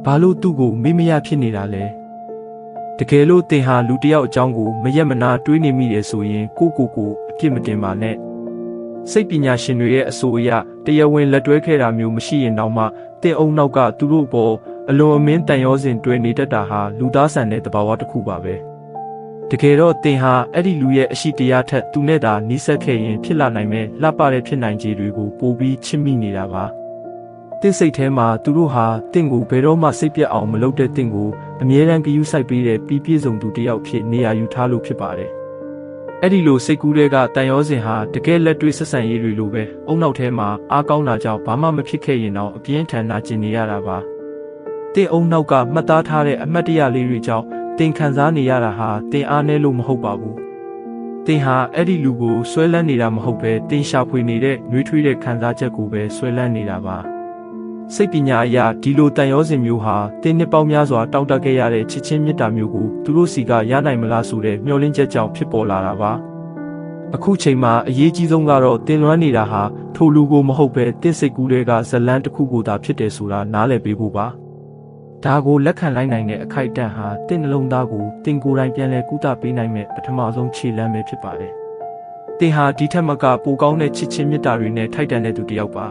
ဘာလို့သူ့ကိုမေးမရဖြစ်နေတာလဲတကယ်လို့တင်ဟာလူတယောက်အကြောင်းကိုမရက်မနာတွေးနေမိတယ်ဆိုရင်ကိုအပြစ်မတင်ပါနဲ့စိတ်ပညာရှင်တွေရဲ့အဆိုအရတရားဝင်လက်တွဲခဲ့တာမျိုးမရှိရင်တော့မှတင်အုံနောက်ကသူတို့ပေါ်အလွန်အမင်းတန်ရောစင်တွဲနေတတ်တာဟာလူသားဆန်တဲ့သဘာဝတစ်ခုပါပဲတကယ်တော့တင်ဟာအဲ့ဒီလူရဲ့အရှိတရားထက်သူနဲ့သာနှိစက်ခဲ့ရင်ဖြစ်လာနိုင်မဲ့လှပတဲ့ဖြစ်နိုင်ခြေတွေကိုပိုပြီးချစ်မိနေတာပါတင့်စိတ်ထဲမှာသူတို့ဟာတင့်ကိုဘယ်တော့မှစိတ်ပြတ်အောင်မလုပ်တဲ့တင့်ကိုအမြဲတမ်းဂရုစိုက်ပေးတဲ့ပြည့်စုံသူတစ်ယောက်ဖြစ်နေရာယူထားလို့ဖြစ်ပါတယ်အဲ့ဒီလိုစိတ်ကူးတွေကတန်ရောစင်ဟာတကယ်လက်တွေ့ဆက်ဆံရေးတွေလိုပဲအုံနောက်ထဲမှာအားကောင်းတာကြောင့်ဘာမှမဖြစ်ခဲ့ရင်တော့အပြင်းထန်နာကျင်နေရတာပါတင်အုံနောက်ကမှတ်သားထားတဲ့အမှတ်တရလေးတွေကြောင့်တင်ခံစားနေရတာဟာတင်အားနည်းလို့မဟုတ်ပါဘူးတင်ဟာအဲ့ဒီလူကိုဆွဲလန်းနေတာမဟုတ်ပဲတင်ရှာဖွေနေတဲ့နှွေးထွေးတဲ့ခံစားချက်ကိုပဲဆွဲလန်းနေတာပါစိတ်ပညာအရဒီလိုတန်ရောစင်မျိုးဟာတင်နှစ်ပေါင်းများစွာတောင့်တခဲ့ရတဲ့ချစ်ချင်းမေတ္တာမျိုးကိုသူတို့စီကရနိုင်မလားဆိုတဲ့မျှော်လင့်ချက်ကြောင့်ဖြစ်ပေါ်လာတာပါအခုချိန်မှာအရေးကြီးဆုံးကတော့တင်လွှမ်းနေတာဟာထိုလူကိုမဟုတ်ပဲတင့်စိတ်ကူးတွေကဇလန်းတစ်ခုကိုသာဖြစ်တယ်ဆိုတာနားလည်ပေးဖို့ပါဒါကိုလက်ခံလိုက်နိုင်တဲ့အခိုက်အတန့်ဟာတင့်နှလုံးသားကိုတင်ကိုယ်တိုင်ပြန်လဲကုသပေးနိုင်မဲ့ပထမဆုံးခြေလှမ်းပဲဖြစ်ပါတယ်တင်ဟာဒီထက်မကပိုကောင်းတဲ့ချစ်ချင်းမေတ္တာတွေနဲ့ထိုက်တန်တဲ့သူတစ်ယောက်ပါ